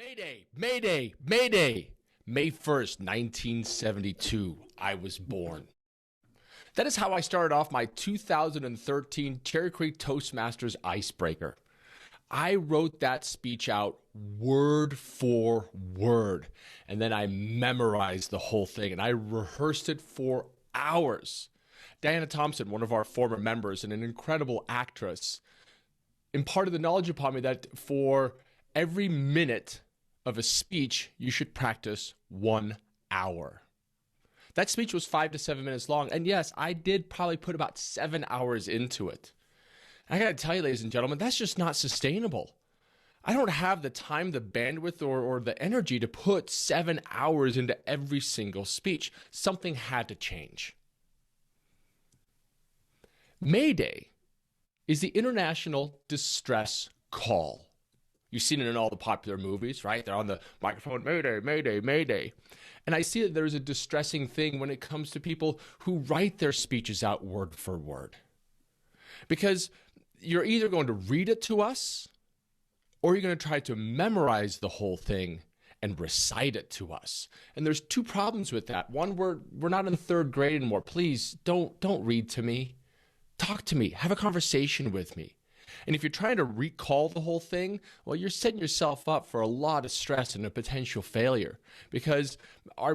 Mayday, Mayday, Mayday. May 1st, 1972, I was born. That is how I started off my 2013 Cherry Creek Toastmasters Icebreaker. I wrote that speech out word for word, and then I memorized the whole thing, and I rehearsed it for hours. Diana Thompson, one of our former members and an incredible actress, imparted the knowledge upon me that for every minute of a speech, you should practice 1 hour. That speech was 5 to 7 minutes long, and yes, I did probably put about 7 hours into it. I gotta tell you, ladies and gentlemen, that's just not sustainable. I don't have the time, the bandwidth, or the energy to put 7 hours into every single speech. Something had to change. Mayday is the international distress call. You've seen it in all the popular movies, right? They're on the microphone, Mayday, Mayday, Mayday. And I see that there's a distressing thing when it comes to people who write their speeches out word for word. Because you're either going to read it to us, or you're going to try to memorize the whole thing and recite it to us. And there's two problems with that. One, we're not in third grade anymore. Please don't read to me. Talk to me. Have a conversation with me. And if you're trying to recall the whole thing, well, you're setting yourself up for a lot of stress and a potential failure, because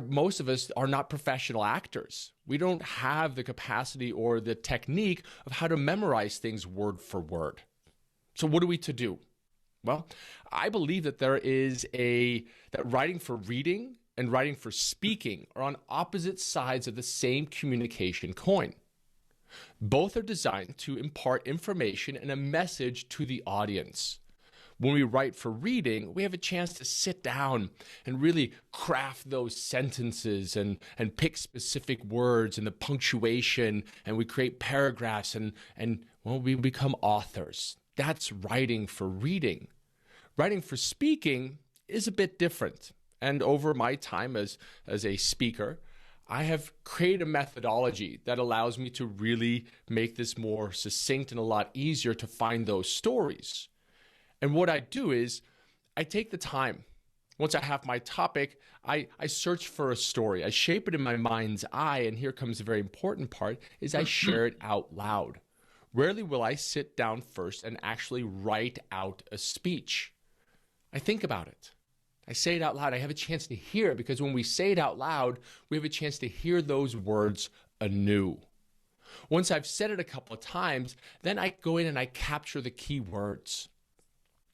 most of us are not professional actors. We don't have the capacity or the technique of how to memorize things word for word. So what are we to do? Well, I believe that that writing for reading and writing for speaking are on opposite sides of the same communication coin. Both are designed to impart information and a message to the audience. When we write for reading, we have a chance to sit down and really craft those sentences and pick specific words and the punctuation, and we create paragraphs and we become authors. That's writing for reading. Writing for speaking is a bit different. And over my time as a speaker, I have created a methodology that allows me to really make this more succinct and a lot easier to find those stories. And what I do is I take the time. Once I have my topic, I search for a story. I shape it in my mind's eye, and here comes the very important part, is I share it out loud. Rarely will I sit down first and actually write out a speech. I think about it. I say it out loud. I have a chance to hear it, because when we say it out loud, we have a chance to hear those words anew. Once I've said it a couple of times, then I go in and I capture the key words.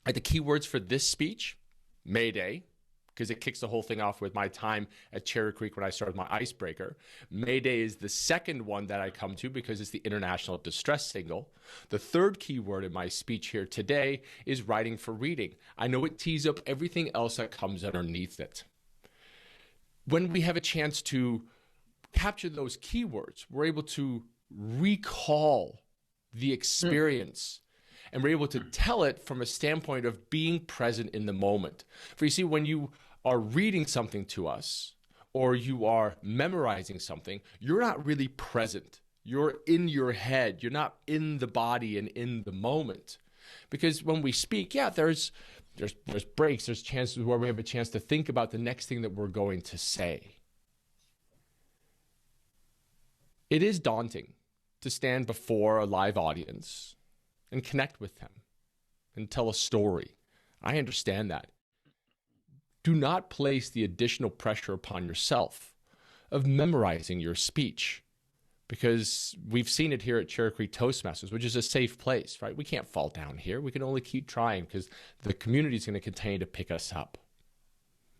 The key words for this speech, Mayday, because it kicks the whole thing off with my time at Cherry Creek when I started my icebreaker. Mayday is the second one that I come to because it's the international distress signal. The third key word in my speech here today is writing for reading. I know it tees up everything else that comes underneath it. When we have a chance to capture those keywords, we're able to recall the experience. And we're able to tell it from a standpoint of being present in the moment. For you see, when you are reading something to us or you are memorizing something, you're not really present. You're in your head. You're not in the body and in the moment. Because when we speak, yeah, there's breaks. There's chances where we have a chance to think about the next thing that we're going to say. It is daunting to stand before a live audience and connect with them and tell a story. I understand that. Do not place the additional pressure upon yourself of memorizing your speech, because we've seen it here at Cherry Creek Toastmasters, which is a safe place, right? We can't fall down here. We can only keep trying because the community is going to continue to pick us up.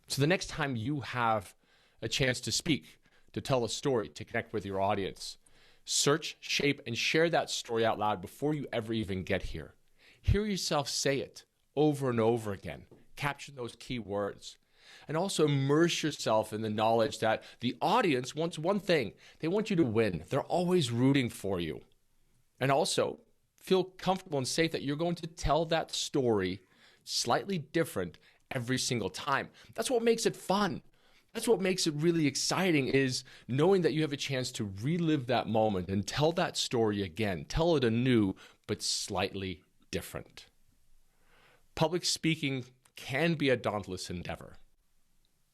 So the next time you have a chance to speak, to tell a story, to connect with your audience, search, shape, and share that story out loud before you ever even get here. Hear yourself say it over and over again. Capture those key words. And also immerse yourself in the knowledge that the audience wants one thing. They want you to win. They're always rooting for you. And also feel comfortable and safe that you're going to tell that story slightly different every single time. That's what makes it fun. That's what makes it really exciting, is knowing that you have a chance to relive that moment and tell that story again. Tell it anew, but slightly different. Public speaking can be a dauntless endeavor.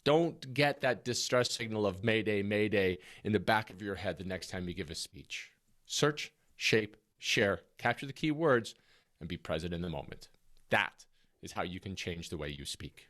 Don't get that distress signal of Mayday, Mayday in the back of your head the next time you give a speech. Search, shape, share, capture the key words, and be present in the moment. That is how you can change the way you speak.